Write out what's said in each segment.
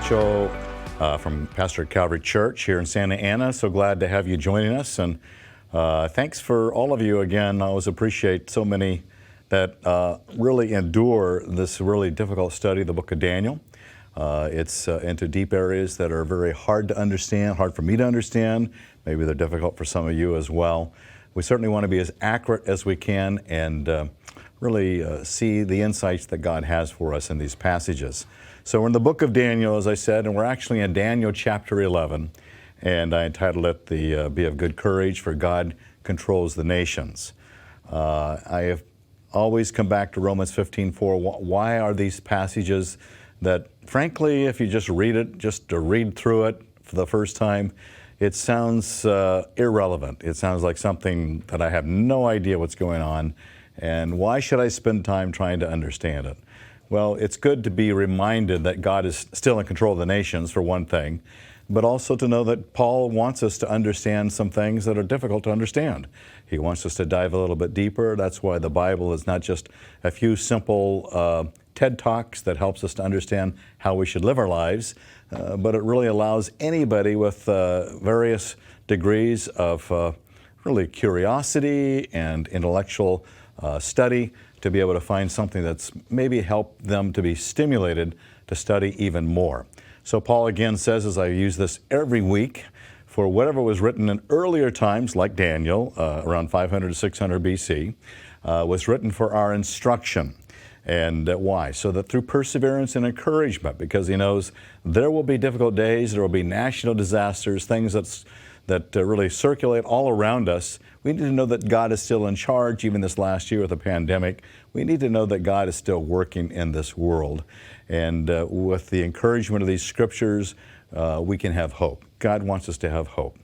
Mitchell from Pastor Calvary Church here in Santa Ana. So glad to have you joining us. And thanks for all of you again. I always appreciate so many that really endure this really difficult study of the book of Daniel. It's into deep areas that are very hard to understand, hard for me to understand. Maybe they're difficult for some of you as well. We certainly want to be as accurate as we can and really see the insights that God has for us in these passages. So we're in the book of Daniel, as I said, and we're actually in Daniel chapter 11, and I entitled it the Be of Good Courage, for God Controls the Nations. I have always come back to Romans 15:4. Why are these passages that, frankly, if you just read it, just to read through it for the first time, it sounds irrelevant. It sounds like something that I have no idea what's going on, and why should I spend time trying to understand it? Well, it's good to be reminded that God is still in control of the nations, for one thing, but also to know that Paul wants us to understand some things that are difficult to understand. He wants us to dive a little bit deeper. That's why the Bible is not just a few simple TED Talks that helps us to understand how we should live our lives, but it really allows anybody with various degrees of really curiosity and intellectual study to be able to find something that's maybe help them to be stimulated to study even more. So Paul again says, as I use this every week, for whatever was written in earlier times, like Daniel, around 500 to 600 BC, was written for our instruction. And why? So that through perseverance and encouragement, because he knows there will be difficult days, there will be national disasters, things that really circulate all around us. We need to know that God is still in charge, even this last year with the pandemic. We need to know that God is still working in this world. And with the encouragement of these scriptures, we can have hope. God wants us to have hope.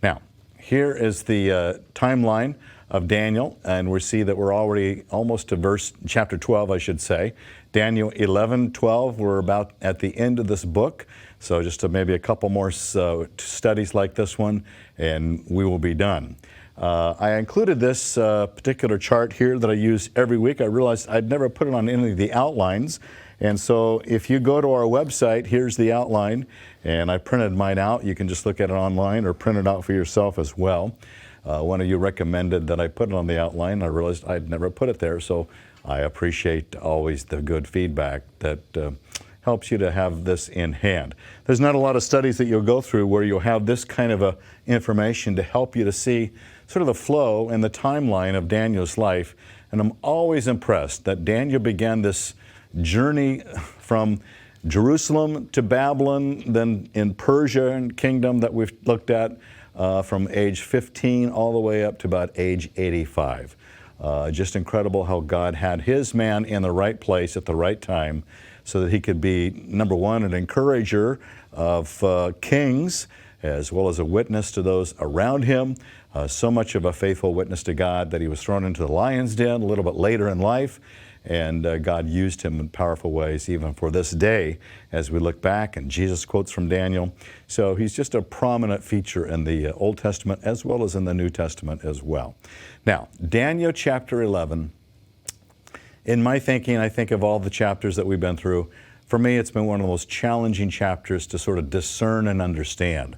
Now, here is the timeline of Daniel, and we see that we're already almost to chapter 12, I should say. Daniel 11:12, we're about at the end of this book. So just maybe a couple more studies like this one, and we will be done. I included this particular chart here that I use every week. I realized I'd never put it on any of the outlines. And so if you go to our website, here's the outline, and I printed mine out. You can just look at it online or print it out for yourself as well. One of you recommended that I put it on the outline. I realized I'd never put it there, so I appreciate always the good feedback that helps you to have this in hand. There's not a lot of studies that you'll go through where you'll have this kind of information to help you to see sort of the flow and the timeline of Daniel's life. And I'm always impressed that Daniel began this journey from Jerusalem to Babylon, then in Persia and kingdom that we've looked at from age 15 all the way up to about age 85. Just incredible how God had his man in the right place at the right time so that he could be, number one, an encourager of kings, as well as a witness to those around him. So much of a faithful witness to God that he was thrown into the lion's den a little bit later in life, and God used him in powerful ways even for this day as we look back, and Jesus quotes from Daniel. So he's just a prominent feature in the Old Testament as well as in the New Testament as well. Now, Daniel chapter 11, in my thinking, I think of all the chapters that we've been through, for me it's been one of the most challenging chapters to sort of discern and understand.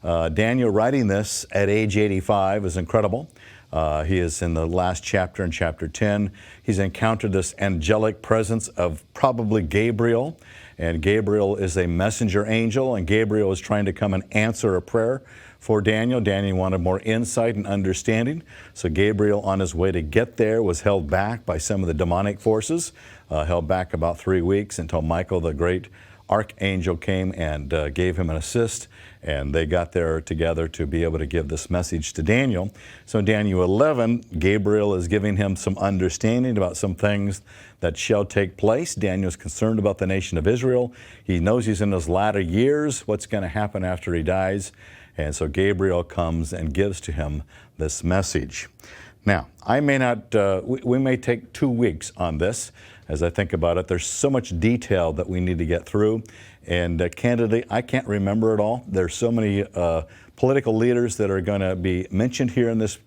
Daniel writing this at age 85 is incredible. He is in the last chapter, in chapter 10. He's encountered this angelic presence of probably Gabriel, and Gabriel is a messenger angel, and Gabriel is trying to come and answer a prayer for Daniel. Daniel wanted more insight and understanding, so Gabriel, on his way to get there, was held back by some of the demonic forces, held back about 3 weeks until Michael, the great archangel, came and gave him an assist, and they got there together to be able to give this message to Daniel. So in Daniel 11, Gabriel is giving him some understanding about some things that shall take place. Daniel's concerned about the nation of Israel. He knows he's in his latter years, what's going to happen after he dies. And so Gabriel comes and gives to him this message. Now, I may not, we may take 2 weeks on this as I think about it. There's so much detail that we need to get through. And candidly, I can't remember it all. There's so many political leaders that are going to be mentioned here in this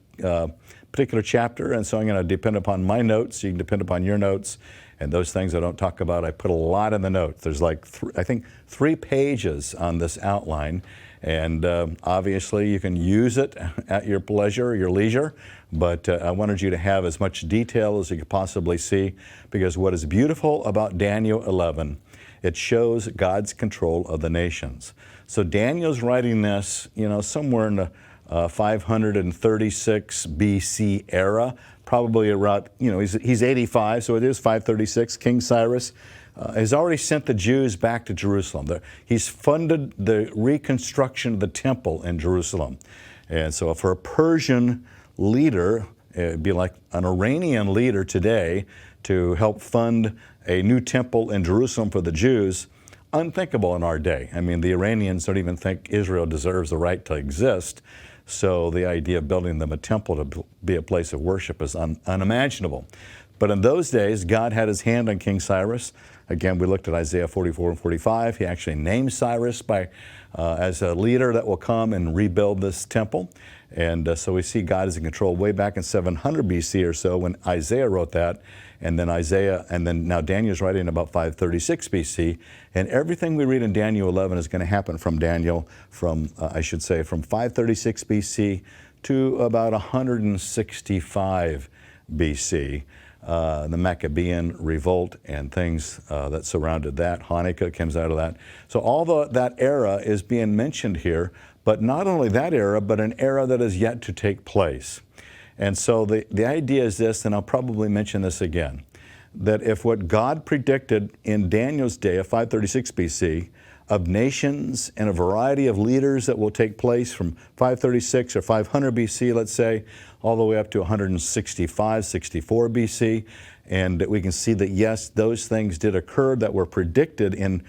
particular chapter. And so I'm going to depend upon my notes. You can depend upon your notes. And those things I don't talk about, I put a lot in the notes. There's like, I think, 3 pages on this outline. And obviously, you can use it at your pleasure, your leisure. But I wanted you to have as much detail as you could possibly see, because what is beautiful about Daniel 11, it shows God's control of the nations. So Daniel's writing this, somewhere in the 536 BC era, probably around, he's 85, so it is 536. King Cyrus has already sent the Jews back to Jerusalem. He's funded the reconstruction of the temple in Jerusalem. And so for a Persian leader, it'd be like an Iranian leader today to help fund a new temple in Jerusalem for the Jews, unthinkable in our day. I mean, the Iranians don't even think Israel deserves the right to exist. So the idea of building them a temple to be a place of worship is unimaginable. But in those days, God had his hand on King Cyrus. Again, we looked at Isaiah 44 and 45. He actually named Cyrus as a leader that will come and rebuild this temple. And so we see God is in control way back in 700 BC or so when Isaiah wrote that. And then now Daniel's writing about 536 BC. And everything we read in Daniel 11 is going to happen from Daniel from 536 BC to about 165 BC. The Maccabean revolt and things that surrounded that. Hanukkah comes out of that. So all that era is being mentioned here, but not only that era, but an era that is yet to take place. And so the idea is this, and I'll probably mention this again, that if what God predicted in Daniel's day of 536 BC, of nations and a variety of leaders that will take place from 536 or 500 BC, let's say, all the way up to 165, 64 BC. And we can see that, yes, those things did occur that were predicted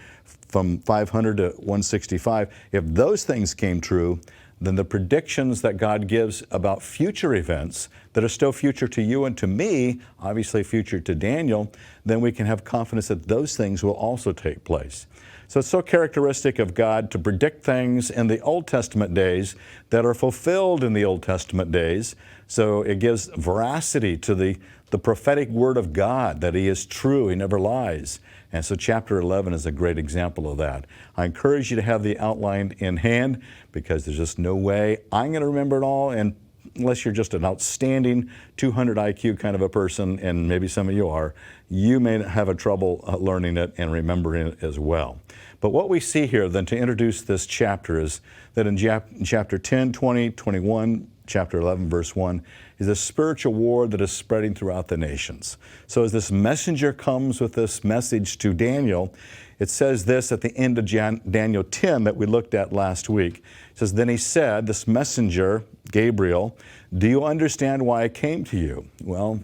from 500 to 165. If those things came true, then the predictions that God gives about future events that are still future to you and to me, obviously future to Daniel, then we can have confidence that those things will also take place. So it's so characteristic of God to predict things in the Old Testament days that are fulfilled in the Old Testament days. So it gives veracity to the prophetic word of God, that he is true, he never lies. And so chapter 11 is a great example of that. I encourage you to have the outline in hand, because there's just no way I'm going to remember it all, and unless you're just an outstanding 200 IQ kind of a person, and maybe some of you are, you may have a trouble learning it and remembering it as well. But what we see here then to introduce this chapter is that in chapter 10, 20, 21, chapter 11, verse 1, is a spiritual war that is spreading throughout the nations. So as this messenger comes with this message to Daniel, it says this at the end of Daniel 10 that we looked at last week. It says, then he said, this messenger, Gabriel, do you understand why I came to you? Well,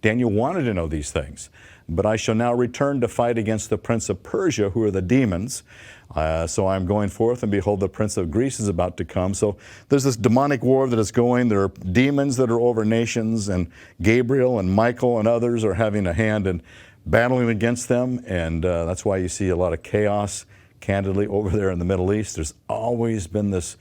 Daniel wanted to know these things. But I shall now return to fight against the prince of Persia, who are the demons. So I'm going forth, and behold, the prince of Greece is about to come. So there's this demonic war that is going. There are demons that are over nations, and Gabriel and Michael and others are having a hand in battling against them. And that's why you see a lot of chaos, candidly, over there in the Middle East. There's always been this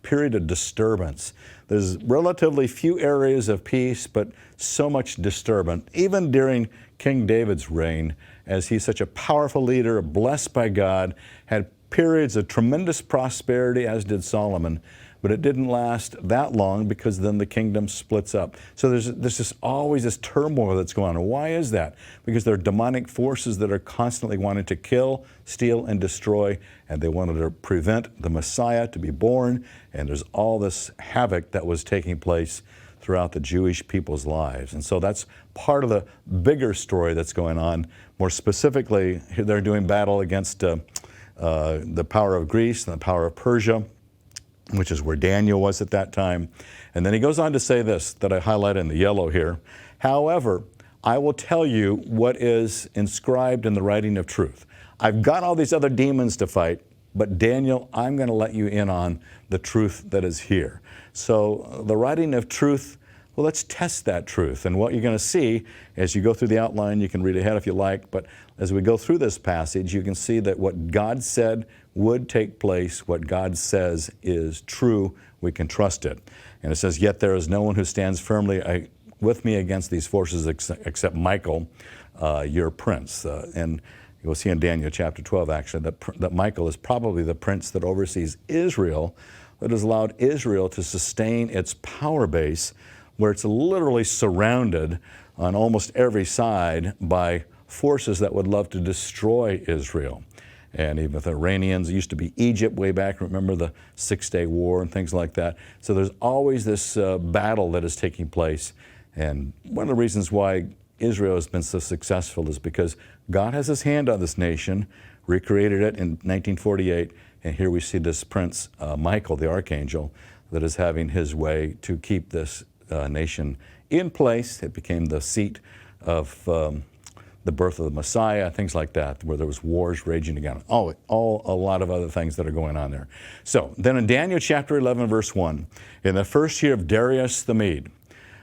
period of disturbance. There's relatively few areas of peace, but so much disturbance, even during King David's reign, as he's such a powerful leader, blessed by God, had periods of tremendous prosperity, as did Solomon, but it didn't last that long, because then the kingdom splits up. So there's just always this turmoil that's going on. Why is that? Because there are demonic forces that are constantly wanting to kill, steal, and destroy, and they wanted to prevent the Messiah to be born, and there's all this havoc that was taking place throughout the Jewish people's lives. And so that's part of the bigger story that's going on. More specifically, they're doing battle against the power of Greece and the power of Persia, which is where Daniel was at that time. And then he goes on to say this, that I highlight in the yellow here. However, I will tell you what is inscribed in the writing of truth. I've got all these other demons to fight, but Daniel, I'm going to let you in on the truth that is here. So the writing of truth, well, let's test that truth. And what you're going to see as you go through the outline, you can read ahead if you like, but as we go through this passage, you can see that what God said would take place, what God says is true, we can trust it. And it says, yet there is no one who stands firmly, with me against these forces except Michael, your prince. And you'll see in Daniel chapter 12, actually, that Michael is probably the prince that oversees Israel, that has allowed Israel to sustain its power base, where it's literally surrounded on almost every side by forces that would love to destroy Israel. And even the Iranians, it used to be Egypt way back, remember the Six-Day War and things like that. So there's always this battle that is taking place. And one of the reasons why Israel has been so successful is because God has his hand on this nation, recreated it in 1948, and here we see this prince, Michael, the archangel, that is having his way to keep this nation in place. It became the seat of the birth of the Messiah, things like that, where there was wars raging again. A lot of other things that are going on there. So then in Daniel chapter 11, verse 1, in the first year of Darius the Mede,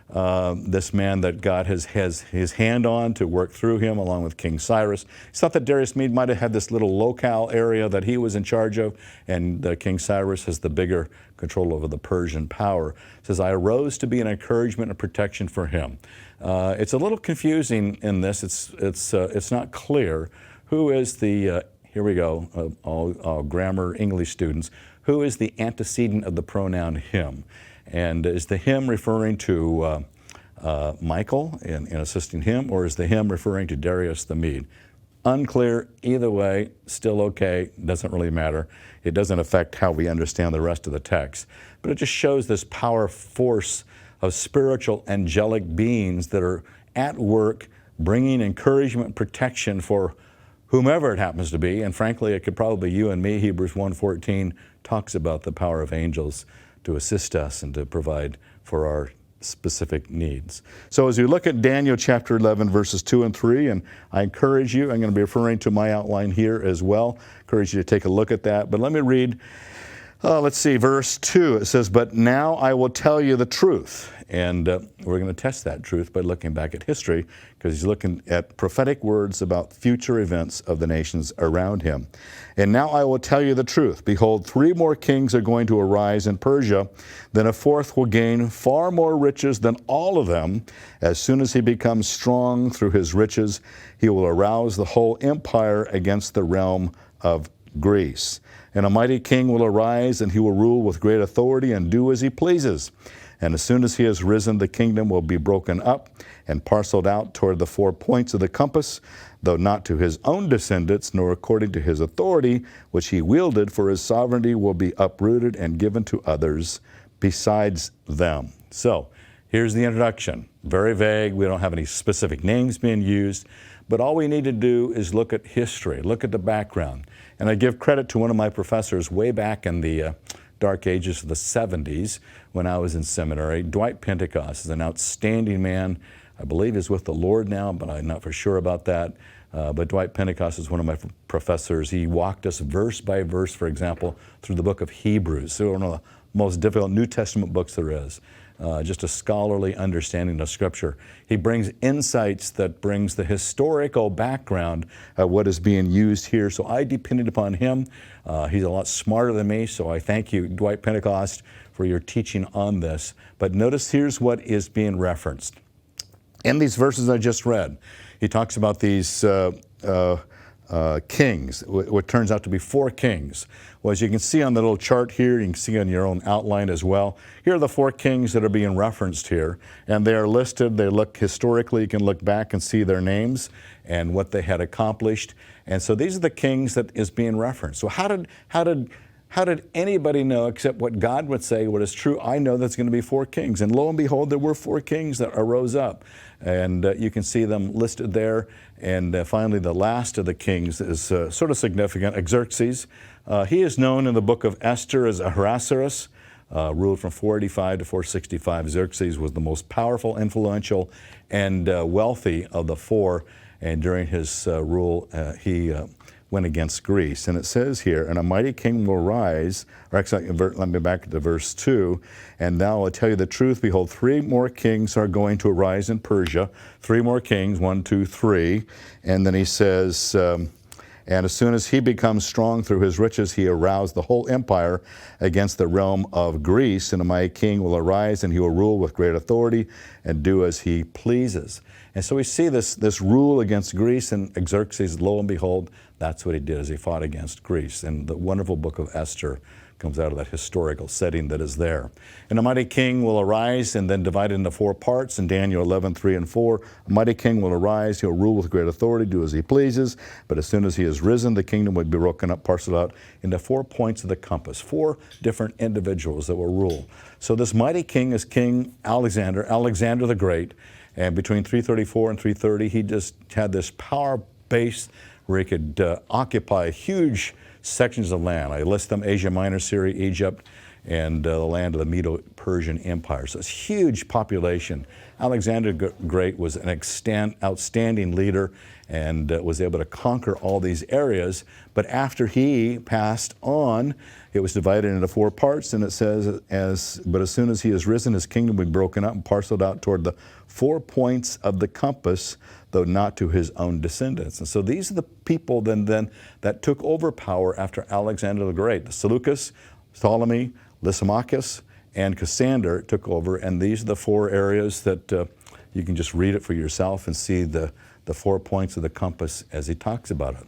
this man that God has his hand on to work through him along with King Cyrus. He thought that Darius Mede might have had this little locale area that he was in charge of, and King Cyrus has the bigger control over the Persian power. It says, I arose to be an encouragement and protection for him. It's a little confusing in this. It's not clear who is the, here we go, all grammar English students, who is the antecedent of the pronoun him? And is the him referring to Michael in assisting him, or is the him referring to Darius the Mede? Unclear. Either way, still okay. Doesn't really matter. It doesn't affect how we understand the rest of the text. But it just shows this power force of spiritual angelic beings that are at work bringing encouragement and protection for whomever it happens to be. And frankly, it could probably be you and me. Hebrews 1:14 talks about the power of angels to assist us and to provide for our specific needs. So as you look at Daniel chapter 11, verses 2 and 3, and I encourage you, I'm going to be referring to my outline here as well, encourage you to take a look at that. But let me read, let's see, verse 2. It says, but now I will tell you the truth. And we're going to test that truth by looking back at history, because he's looking at prophetic words about future events of the nations around him. And now I will tell you the truth. Behold, 3 more kings are going to arise in Persia. Then a fourth will gain far more riches than all of them. As soon as he becomes strong through his riches, he will arouse the whole empire against the realm of Greece. And a mighty king will arise, and he will rule with great authority and do as he pleases. And as soon as he has risen, the kingdom will be broken up and parceled out toward the 4 points of the compass, though not to his own descendants, nor according to his authority, which he wielded, for his sovereignty will be uprooted and given to others besides them. So here's the introduction. Very vague. We don't have any specific names being used, but all we need to do is look at history, look at the background. And I give credit to one of my professors way back in the dark ages of the 70s when I was in seminary. Dwight Pentecost is an outstanding man. I believe he's with the Lord now, but I'm not for sure about that. But Dwight Pentecost is one of my professors. He walked us verse by verse, for example, through the book of Hebrews. So one of the most difficult New Testament books there is. Just a scholarly understanding of Scripture. He brings insights that brings the historical background of what is being used here. So I depended upon him. He's a lot smarter than me, so I thank you, Dwight Pentecost, for your teaching on this. But notice here's what is being referenced. In these verses I just read, he talks about these kings, what turns out to be 4 kings. Well, as you can see on the little chart here, you can see on your own outline as well, here are the 4 kings that are being referenced here, and they are listed. They look historically, you can look back and see their names and what they had accomplished. And so these are the kings that is being referenced. So how did anybody know except what God would say, what is true? I know that's going to be 4 kings. And lo and behold, there were 4 kings that arose up. And you can see them listed there. And finally, the last of the kings is sort of significant, Xerxes. He is known in the book of Esther as Ahasuerus, ruled from 485 to 465. Xerxes was the most powerful, influential, and wealthy of the 4. And during his rule, he went against Greece. And it says here, and a mighty king will rise, or actually, let me back to verse 2, and now I'll tell you the truth, behold, 3 more kings are going to arise in Persia, 3 more kings, 1, 2, 3, and then he says, And as soon as he becomes strong through his riches, he aroused the whole empire against the realm of Greece. And a mighty king will arise, and he will rule with great authority and do as he pleases. And so we see this rule against Greece, and Xerxes, lo and behold, that's what he did as he fought against Greece. And the wonderful book of Esther comes out of that historical setting that is there. And a mighty king will arise and then divide it into 4 parts. In Daniel 11:3-4, a mighty king will arise, he'll rule with great authority, do as he pleases. But as soon as he is risen, the kingdom will be broken up, parceled out into 4 points of the compass, 4 different individuals that will rule. So this mighty king is King Alexander the Great. And between 334 and 330, he just had this power base where he could occupy huge sections of land. I list them: Asia Minor, Syria, Egypt, and the land of the Medo-Persian Empire. So it's huge population. Alexander the Great was an outstanding leader and was able to conquer all these areas. But after he passed on, it was divided into 4 parts, and it says, but as soon as he is risen, his kingdom will be broken up and parceled out toward the 4 points of the compass, though not to his own descendants. And so these are the people then that took over power after Alexander the Great. The Seleucus, Ptolemy, Lysimachus, and Cassander took over, and these are the 4 areas that you can just read it for yourself and see the 4 points of the compass as he talks about it.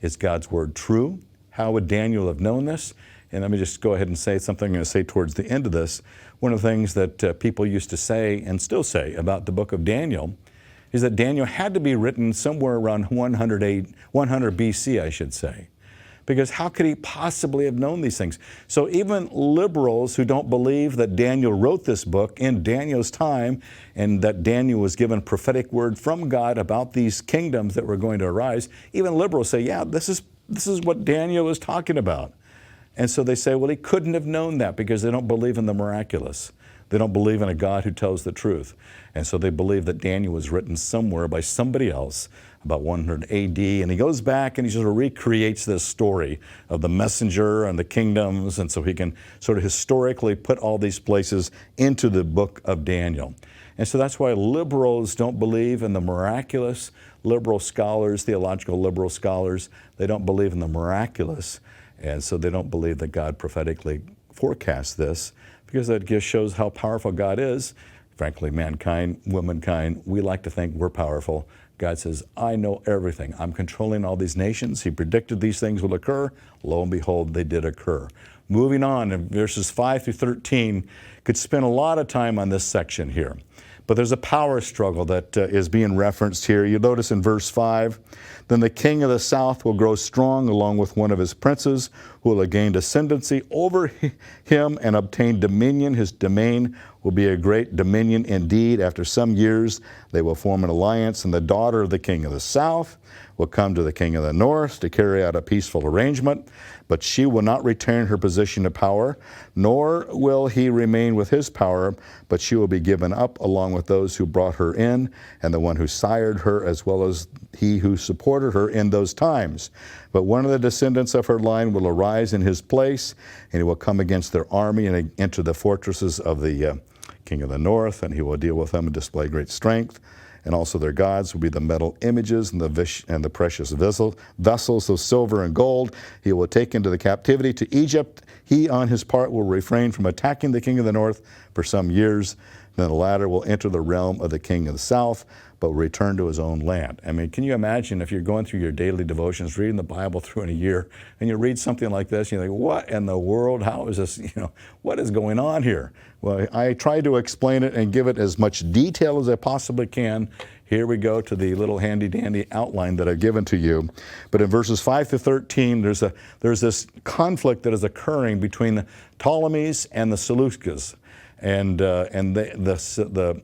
Is God's word true? How would Daniel have known this? And let me just go ahead and say something I'm going to say towards the end of this. One of the things that people used to say and still say about the book of Daniel is that Daniel had to be written somewhere around 100 BC, I should say. Because how could he possibly have known these things? So even liberals who don't believe that Daniel wrote this book in Daniel's time and that Daniel was given prophetic word from God about these kingdoms that were going to arise, even liberals say, yeah, this is what Daniel is talking about. And so they say, well, he couldn't have known that because they don't believe in the miraculous. They don't believe in a God who tells the truth. And so they believe that Daniel was written somewhere by somebody else about 100 AD. And he goes back and he sort of recreates this story of the messenger and the kingdoms. And so he can sort of historically put all these places into the book of Daniel. And so that's why liberals don't believe in the miraculous. Liberal scholars, theological liberal scholars, they don't believe in the miraculous. And so they don't believe that God prophetically forecasts this, because that just shows how powerful God is. Frankly, mankind, womankind, we like to think we're powerful. God says, I know everything. I'm controlling all these nations. He predicted these things will occur. Lo and behold, they did occur. Moving on, in verses 5-13, could spend a lot of time on this section here. But there's a power struggle that is being referenced here. You notice in verse 5, then the king of the south will grow strong along with one of his princes, who will gain ascendancy over him and obtain dominion. His domain will be a great dominion indeed. After some years, they will form an alliance, and the daughter of the king of the south will come to the king of the north to carry out a peaceful arrangement. But she will not retain her position of power, nor will he remain with his power, but she will be given up along with those who brought her in, and the one who sired her, as well as he who supported her in those times. But one of the descendants of her line will arise in his place, and he will come against their army and enter the fortresses of the king of the north, and he will deal with them and display great strength. And also their gods will be the metal images and the precious vessels of silver and gold. He will take into the captivity to Egypt. He, on his part, will refrain from attacking the king of the north for some years. Then the latter will enter the realm of the king of the south, but will return to his own land. I mean, can you imagine if you're going through your daily devotions, reading the Bible through in a year, and you read something like this, and you're like, what in the world? How is this, what is going on here? Well, I try to explain it and give it as much detail as I possibly can. Here we go to the little handy-dandy outline that I've given to you. But in verses 5-13, there's this conflict that is occurring between the Ptolemies and the Seleucids. And the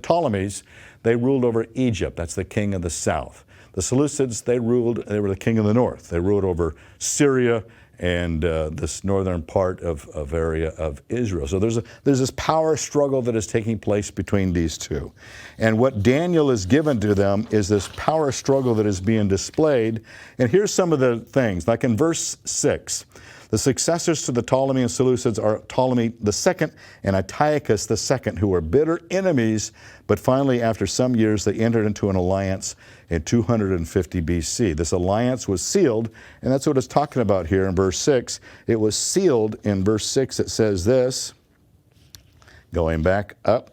Ptolemies, they ruled over Egypt. That's the king of the south. The Seleucids, they were the king of the north. They ruled over Syria and this northern part of area of Israel. So there's this power struggle that is taking place between these two. And what Daniel is given to them is this power struggle that is being displayed. And here's some of the things, like in verse 6. The successors to the Ptolemy and Seleucids are Ptolemy II and Antiochus II, who were bitter enemies, but finally, after some years, they entered into an alliance in 250 BC. This alliance was sealed, and that's what it's talking about here in verse 6. It was sealed in verse 6. It says this, going back up.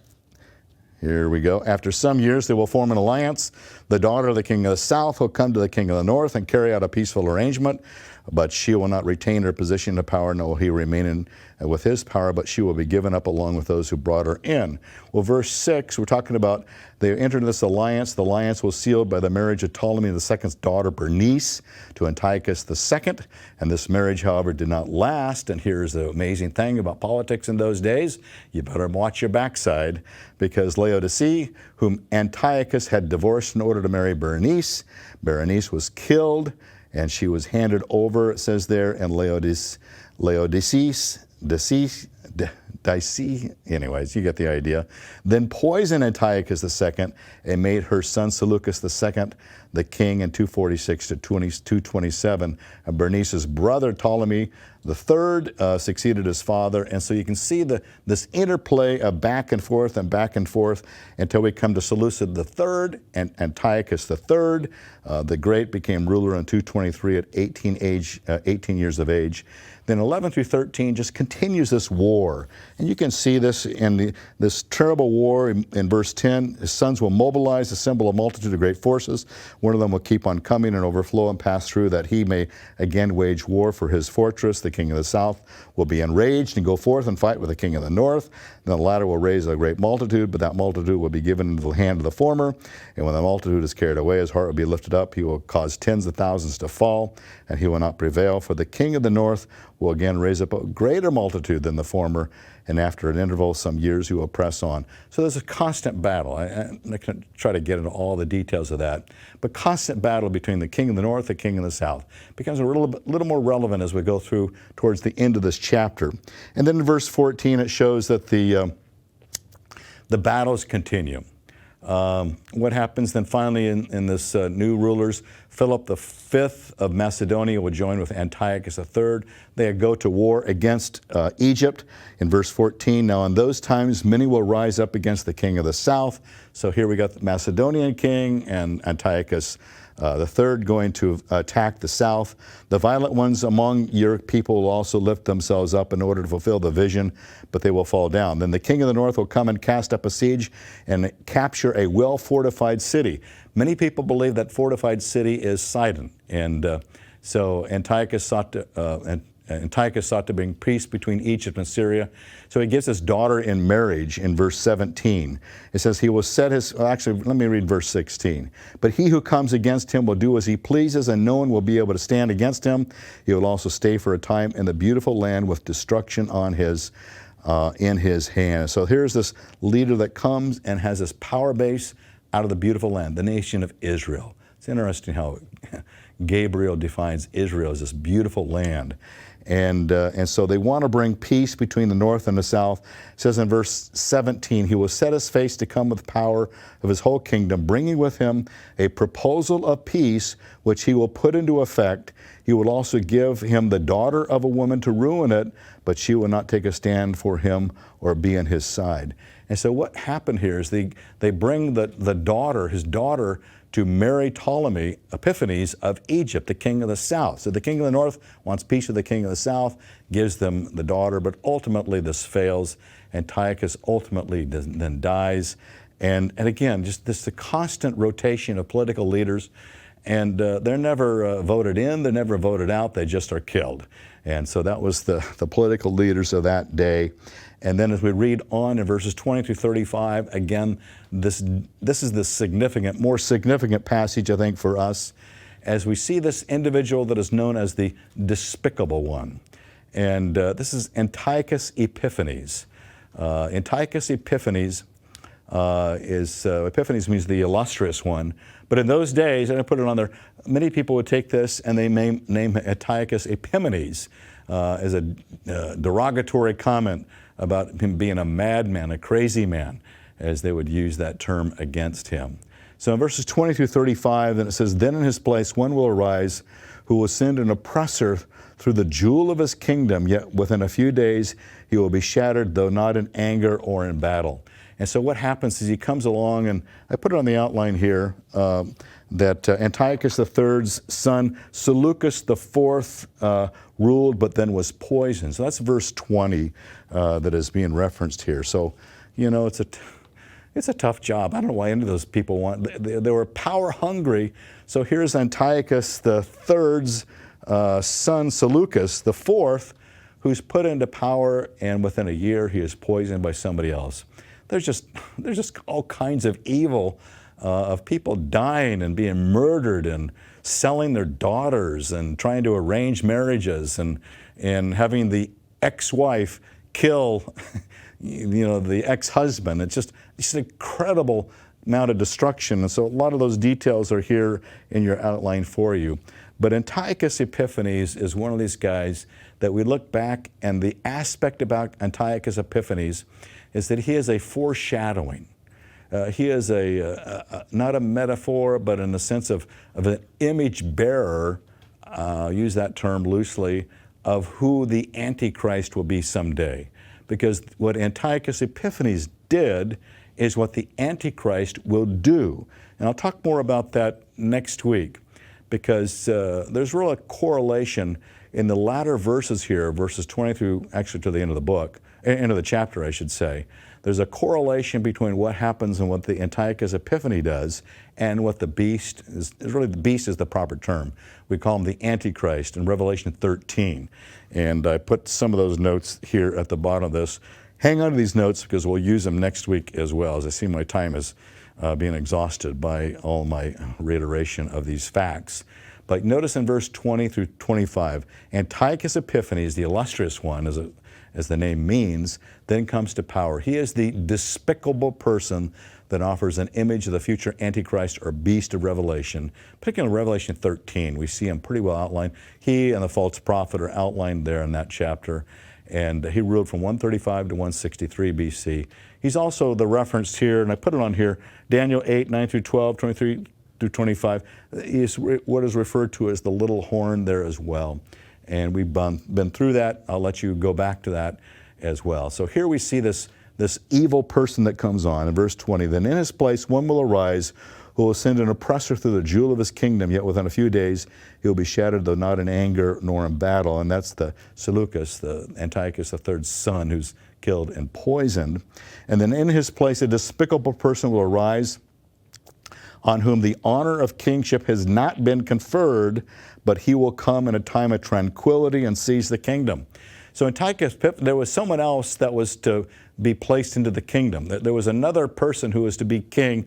Here we go. After some years, they will form an alliance. The daughter of the king of the south will come to the king of the north and carry out a peaceful arrangement, but she will not retain her position of power, nor will he remain with his power, but she will be given up along with those who brought her in. Well, verse 6, we're talking about they entered this alliance. The alliance was sealed by the marriage of Ptolemy II's daughter Bernice to Antiochus II, and this marriage, however, did not last. And here's the amazing thing about politics in those days. You better watch your backside, because Laodicea, whom Antiochus had divorced in order to marry Bernice, Berenice was killed, and she was handed over, it says there, and anyways, you get the idea. Then poisoned Antiochus II and made her son Seleucus II the king in 246 to 227. And Bernice's brother Ptolemy III succeeded his father. And so you can see this interplay of back and forth until we come to Seleucid III and Antiochus III. The Great became ruler in 223 at 18 years of age. Then 11 through 13 just continues this war. And you can see this in this terrible war in verse 10. His sons will mobilize, assemble a multitude of great forces. One of them will keep on coming and overflow and pass through, that he may again wage war for his fortress. The king of the south will be enraged and go forth and fight with the king of the north. Then the latter will raise a great multitude, but that multitude will be given into the hand of the former. And when the multitude is carried away, his heart will be lifted up. He will cause tens of thousands to fall, and he will not prevail. For the king of the north will again raise up a greater multitude than the former, and after an interval of some years he will press on. So there's a constant battle. I'm not going to try to get into all the details of that, but constant battle between the king of the north, the king of the south, becomes a little more relevant as we go through towards the end of this chapter. And then in verse 14 it shows that the battles continue. What happens then finally in this new rulers? Philip V of Macedonia would join with Antiochus III. They go to war against Egypt. In verse 14, now in those times many will rise up against the king of the south. So here we got the Macedonian king and Antiochus III going to attack the south. The violent ones among your people will also lift themselves up in order to fulfill the vision, but they will fall down. Then the king of the north will come and cast up a siege and capture a well-fortified city. Many people believe that fortified city is Sidon, and so Antiochus sought to bring peace between Egypt and Syria. So he gives his daughter in marriage in verse 17. It says he will set his, actually let me read verse 16. But he who comes against him will do as he pleases, and no one will be able to stand against him. He will also stay for a time in the beautiful land with destruction on his in his hand. So here's this leader that comes and has this power base out of the beautiful land, the nation of Israel. It's interesting how Gabriel defines Israel as this beautiful land. And so they want to bring peace between the north and the south. It says in verse 17, he will set his face to come with power of his whole kingdom, bringing with him a proposal of peace, which he will put into effect. He will also give him the daughter of a woman to ruin it, but she will not take a stand for him or be on his side. And so what happened here is they bring the daughter, his daughter, to marry Ptolemy Epiphanes of Egypt, the king of the south. So the king of the north wants peace with the king of the south, gives them the daughter, but ultimately this fails. Antiochus ultimately then dies. And again, just this the constant rotation of political leaders, and they're never voted in, they're never voted out, they just are killed. And so that was the political leaders of that day. And then as we read on in verses 20 through 35, again, this is the more significant passage, I think, for us, as we see this individual that is known as the despicable one. And this is Antiochus Epiphanes. Antiochus Epiphanes Epiphanes means the illustrious one. But in those days, and I put it on there, many people would take this and they name Antiochus Epimanes as a derogatory comment about him being a madman, a crazy man, as they would use that term against him. So in verses 20 through 35, then it says, then in his place one will arise who will send an oppressor through the jewel of his kingdom, yet within a few days he will be shattered, though not in anger or in battle. And so what happens is he comes along, and I put it on the outline here, that Antiochus III's son, Seleucus IV, ruled but then was poisoned. So that's verse 20 that is being referenced here. So, you know, it's a tough job. I don't know why any of those people want, they were power hungry. So here's Antiochus III's son, Seleucus IV, who's put into power, and within a year he is poisoned by somebody else. There's just all kinds of evil of people dying and being murdered and selling their daughters and trying to arrange marriages and having the ex-wife kill the ex-husband. It's just an incredible amount of destruction. And so a lot of those details are here in your outline for you. But Antiochus Epiphanes is one of these guys that we look back, and the aspect about Antiochus Epiphanes is that he is a foreshadowing. He is not a metaphor, but in the sense of an image bearer, use that term loosely, of who the Antichrist will be someday. Because what Antiochus Epiphanes did is what the Antichrist will do. And I'll talk more about that next week, because there's really a correlation in the latter verses here, verses 20 through actually to the end of the book, end of the chapter, I should say. There's a correlation between what happens and what the Antiochus Epiphany does and what the beast is. Really, the beast is the proper term. We call him the Antichrist in Revelation 13. And I put some of those notes here at the bottom of this. Hang on to these notes because we'll use them next week as well, as I see my time is being exhausted by all my reiteration of these facts. But notice in verse 20 through 25, Antiochus Epiphanes, the illustrious one, as the name means, then comes to power. He is the despicable person that offers an image of the future Antichrist or beast of Revelation. Particularly in Revelation 13, we see him pretty well outlined. He and the false prophet are outlined there in that chapter. And he ruled from 135 to 163 BC. He's also the reference here, and I put it on here, Daniel 8, 9 through 12, 23 through 25, is what is referred to as the little horn there as well. And we've been through that. I'll let you go back to that as well. So here we see this evil person that comes on in verse 20. Then in his place one will arise who will send an oppressor through the jewel of his kingdom, yet within a few days he will be shattered, though not in anger nor in battle. And that's the Seleucus, the Antiochus III's son, who's killed and poisoned. And then in his place a despicable person will arise, on whom the honor of kingship has not been conferred, but he will come in a time of tranquility and seize the kingdom. So Antiochus Epiphanes, there was someone else that was to be placed into the kingdom. There was another person who was to be king.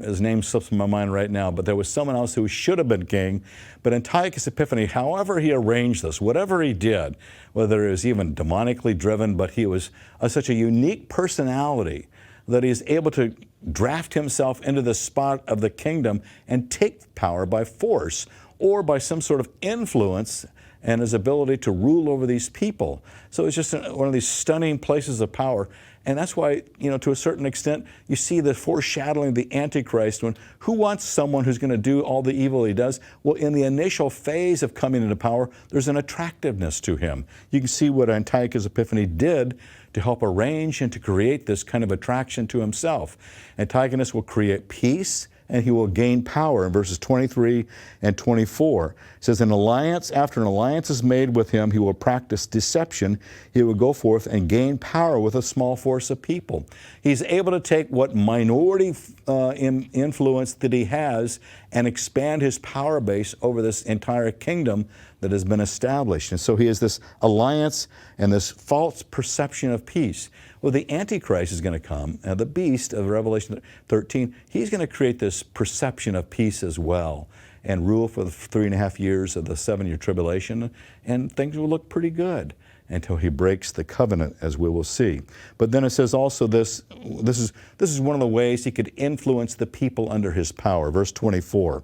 His name slips from my mind right now, but there was someone else who should have been king. But Antiochus Epiphanes, however he arranged this, whatever he did, whether it was even demonically driven, but he was such a unique personality that he is able to draft himself into the spot of the kingdom and take power by force or by some sort of influence and his ability to rule over these people. So it's just one of these stunning places of power. And that's why, to a certain extent, you see the foreshadowing of the Antichrist. Who wants someone who's going to do all the evil he does? Well, in the initial phase of coming into power, there's an attractiveness to him. You can see what Antiochus Epiphanes did to help arrange and to create this kind of attraction to himself. Antiochus will create peace, and he will gain power in verses 23 and 24. It says, after an alliance is made with him, he will practice deception. He will go forth and gain power with a small force of people. He's able to take what minority influence that he has and expand his power base over this entire kingdom that has been established. And so he has this alliance and this false perception of peace. Well, the Antichrist is going to come, and the beast of Revelation 13, he's going to create this perception of peace as well and rule for the 3.5 years of the 7-year tribulation, and things will look pretty good until he breaks the covenant, as we will see. But then it says also this is one of the ways he could influence the people under his power. Verse 24.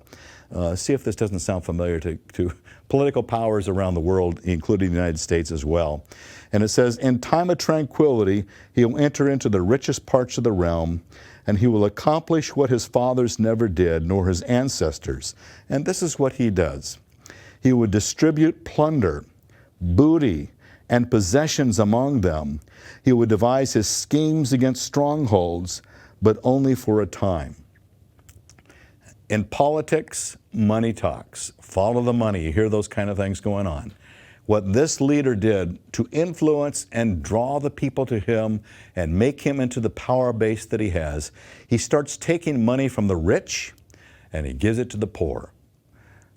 See if this doesn't sound familiar to political powers around the world, including the United States as well. And it says, in time of tranquility, he will enter into the richest parts of the realm, and he will accomplish what his fathers never did, nor his ancestors. And this is what he does. He would distribute plunder, booty, and possessions among them. He would devise his schemes against strongholds, but only for a time. In politics, money talks. Follow the money. You hear those kind of things going on. What this leader did to influence and draw the people to him and make him into the power base that he has, he starts taking money from the rich and he gives it to the poor.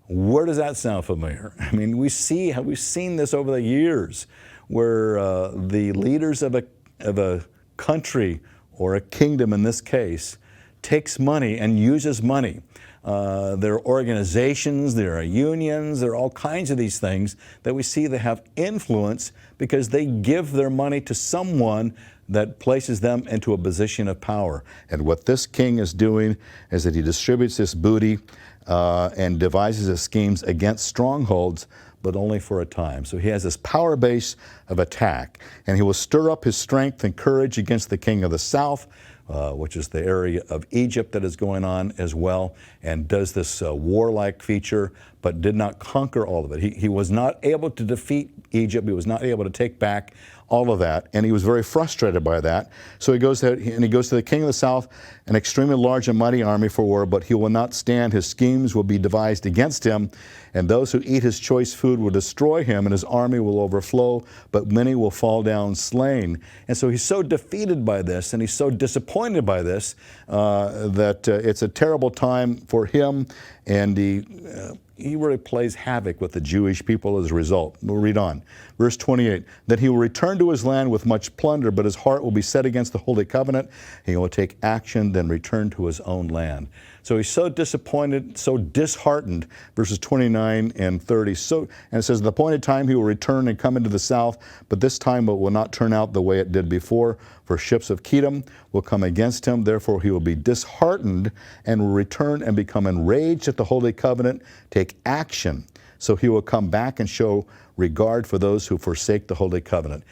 Where does that sound familiar? I mean, we've seen this over the years where the leaders of a country or a kingdom in this case takes money and uses money. There are organizations, there are unions, there are all kinds of these things that we see that have influence because they give their money to someone that places them into a position of power. And what this king is doing is that he distributes this booty and devises his schemes against strongholds, but only for a time. So he has this power base of attack, and he will stir up his strength and courage against the king of the south, which is the area of Egypt that is going on as well, and does this warlike feature, but did not conquer all of it. He was not able to defeat Egypt. He was not able to take back all of that, and he was very frustrated by that. So he goes there, and he goes to the king of the south, an extremely large and mighty army for war, but he will not stand. His schemes will be devised against him, and those who eat his choice food will destroy him, and his army will overflow, but many will fall down slain. And so he's so defeated by this, and he's so disappointed by this, that it's a terrible time for him, and he really plays havoc with the Jewish people as a result. We'll read on. Verse 28, that he will return to his land with much plunder, but his heart will be set against the Holy Covenant. He will take action, then return to his own land. So he's so disappointed, so disheartened, verses 29 and 30. And it says, at the appointed time he will return and come into the south, but this time it will not turn out the way it did before, for ships of Kedem will come against him. Therefore he will be disheartened and will return and become enraged at the Holy Covenant, take action. So he will come back and show regard for those who forsake the Holy Covenant.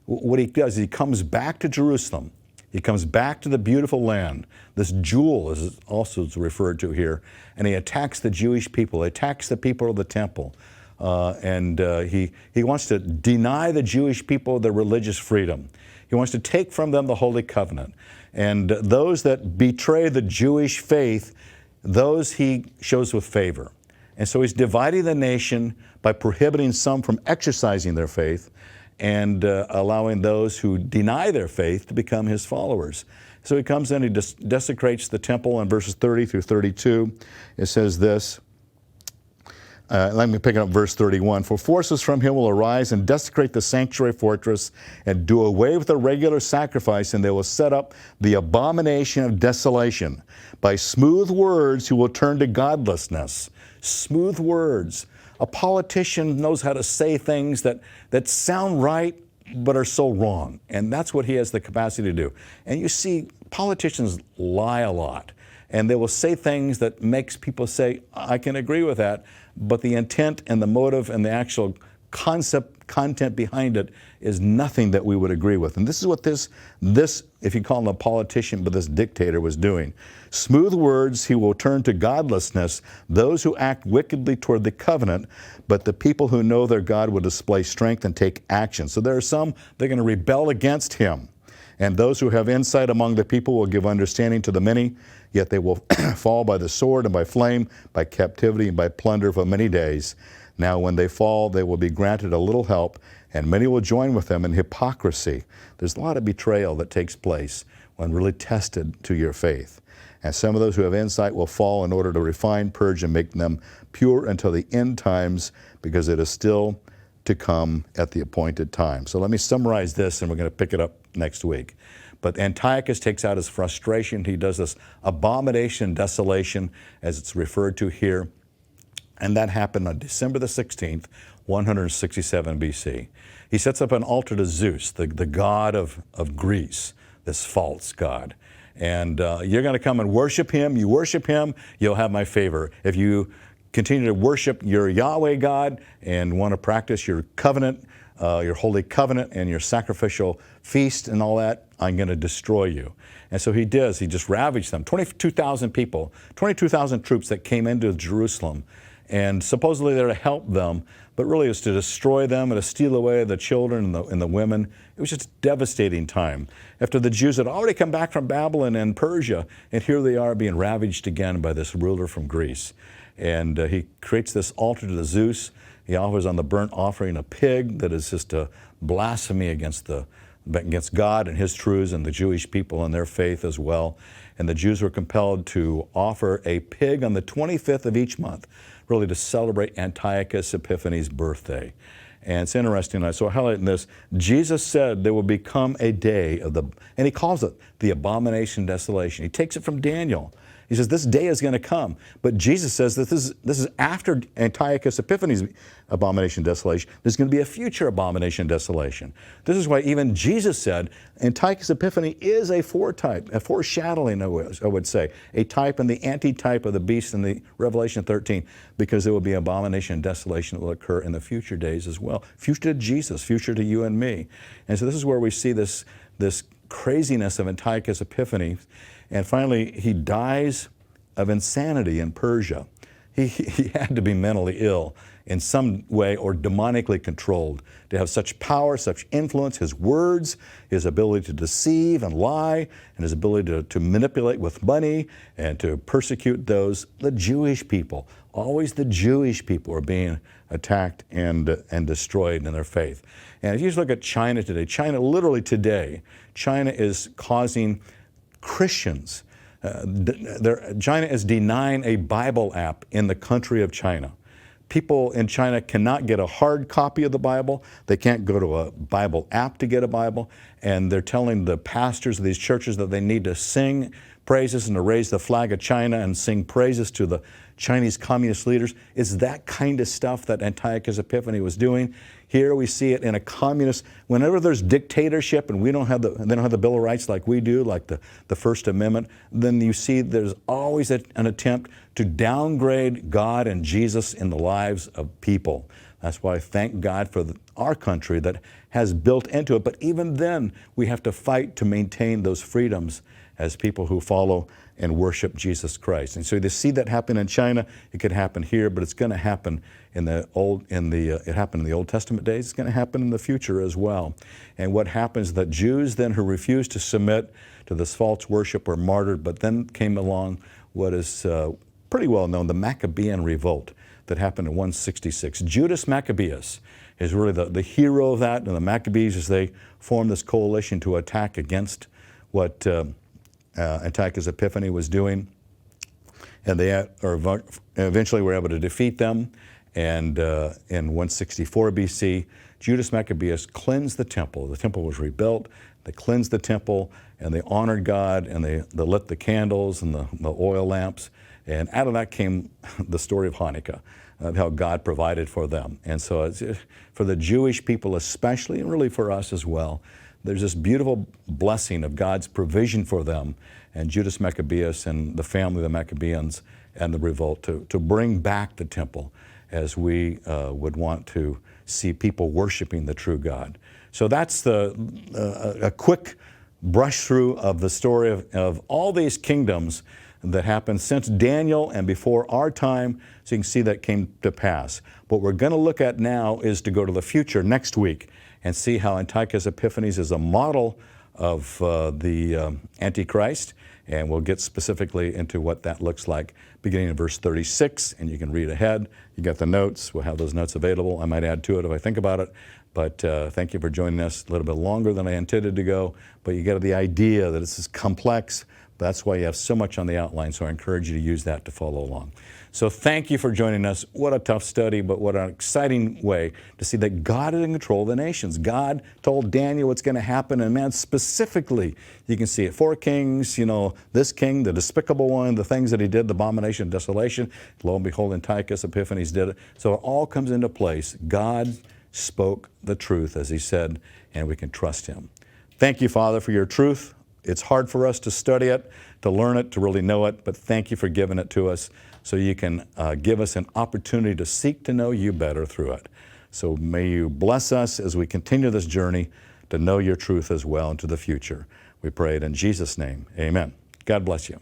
What he does, he comes back to Jerusalem. He comes back to the beautiful land. This jewel is also referred to here. And he attacks the Jewish people. He attacks the people of the temple. He wants to deny the Jewish people their religious freedom. He wants to take from them the Holy Covenant. And those that betray the Jewish faith, those he shows with favor. And so he's dividing the nation by prohibiting some from exercising their faith and allowing those who deny their faith to become his followers. So he comes in, he desecrates the temple in verses 30 through 32. It says this, let me pick up verse 31. For forces from him will arise and desecrate the sanctuary fortress and do away with the regular sacrifice, and they will set up the abomination of desolation. By smooth words he will turn to godlessness. Smooth words. A politician knows how to say things that sound right but are so wrong. And that's what he has the capacity to do. And you see, politicians lie a lot. And they will say things that makes people say, I can agree with that, but the intent and the motive and the actual content behind it is nothing that we would agree with. And this is what this, if you call him a politician, but this dictator was doing. Smooth words, he will turn to godlessness, those who act wickedly toward the covenant, but the people who know their God will display strength and take action. So there are some, they're going to rebel against him. And those who have insight among the people will give understanding to the many, yet they will fall by the sword and by flame, by captivity and by plunder for many days. Now when they fall, they will be granted a little help, and many will join with them in hypocrisy. There's a lot of betrayal that takes place when really tested to your faith. And some of those who have insight will fall in order to refine, purge, and make them pure until the end times, because it is still to come at the appointed time. So let me summarize this, and we're going to pick it up next week. But Antiochus takes out his frustration. He does this abomination, desolation, as it's referred to here. And that happened on December the 16th, 167 BC. He sets up an altar to Zeus, the god of Greece, this false god. And you're going to come and worship him. You worship him, you'll have my favor. If you continue to worship your Yahweh God and want to practice your covenant, your holy covenant and your sacrificial feast and all that, I'm going to destroy you. And so he does. He just ravaged them. 22,000 people, 22,000 troops that came into Jerusalem. and supposedly they're to help them, but really it's to destroy them and to steal away the children and the women. It was just a devastating time. After the Jews had already come back from Babylon and Persia, and here they are being ravaged again by this ruler from Greece. And he creates this altar to the Zeus. He offers on the burnt offering a pig that is just a blasphemy against God and his truths and the Jewish people and their faith as well. And the Jews were compelled to offer a pig on the 25th of each month, really to celebrate Antiochus Epiphanes' birthday. And it's interesting, so highlighting this, Jesus said there will become a day of and he calls it the abomination of desolation. He takes it from Daniel. He says this day is going to come. But Jesus says that this is after Antiochus Epiphanes' abomination of desolation. There's going to be a future abomination of desolation. This is why even Jesus said Antiochus Epiphanes is a foreshadowing, I would say, a type and the antitype of the beast in the Revelation 13, because there will be abomination and desolation that will occur in the future days as well. Future to Jesus, future to you and me. And so this is where we see this craziness of Antiochus Epiphanes. And finally, he dies of insanity in Persia. He had to be mentally ill in some way or demonically controlled to have such power, such influence, his words, his ability to deceive and lie, and his ability to manipulate with money and to persecute the Jewish people. Always the Jewish people are being attacked and destroyed in their faith. And if you just look at China today, China is causing Christians. China is denying a Bible app in the country of China. People in China cannot get a hard copy of the Bible. They can't go to a Bible app to get a Bible. And they're telling the pastors of these churches that they need to sing praises and to raise the flag of China and sing praises to the Chinese communist leaders. It's that kind of stuff that Antiochus Epiphanes was doing. Here we see it in a communist, whenever there's dictatorship and they don't have the Bill of Rights like we do, like the First Amendment, then you see there's always an attempt to downgrade God and Jesus in the lives of people. That's why I thank God for our country that has built into it. But even then, we have to fight to maintain those freedoms as people who follow and worship Jesus Christ. And so you see that happen in China. It could happen here, but it's going to happen it happened in the Old Testament days. It's going to happen in the future as well. And what happens is that Jews then who refused to submit to this false worship were martyred, but then came along what is pretty well known, the Maccabean revolt that happened in 166. Judas Maccabeus is really the hero of that, and the Maccabees, as they formed this coalition to attack against what Antiochus Epiphanes was doing, and they eventually were able to defeat them. And in 164 BC, Judas Maccabeus cleansed the temple. The temple was rebuilt. They cleansed the temple, and they honored God, and they lit the candles and the oil lamps. And out of that came the story of Hanukkah, of how God provided for them. And so for the Jewish people especially, and really for us as well, there's this beautiful blessing of God's provision for them, and Judas Maccabeus and the family of the Maccabeans and the revolt to bring back the temple as we would want to see people worshiping the true God. So that's a quick brush through of the story of all these kingdoms that happened since Daniel and before our time, so you can see that came to pass. What we're going to look at now is to go to the future next week and see how Antiochus Epiphanes is a model of the Antichrist, and we'll get specifically into what that looks like beginning in verse 36, and you can read ahead. You got the notes. We'll have those notes available. I might add to it if I think about it, but thank you for joining us a little bit longer than I intended to go, but you get the idea that this is complex. That's why you have so much on the outline, so I encourage you to use that to follow along. So thank you for joining us. What a tough study, but what an exciting way to see that God is in control of the nations. God told Daniel what's going to happen, and man, specifically, you can see it. 4 kings, this king, the despicable one, the things that he did, the abomination of desolation. Lo and behold, Antiochus Epiphanes did it. So it all comes into place. God spoke the truth, as he said, and we can trust him. Thank you, Father, for your truth. It's hard for us to study it, to learn it, to really know it, but thank you for giving it to us so you can give us an opportunity to seek to know you better through it. So may you bless us as we continue this journey to know your truth as well into the future. We pray it in Jesus' name. Amen. God bless you.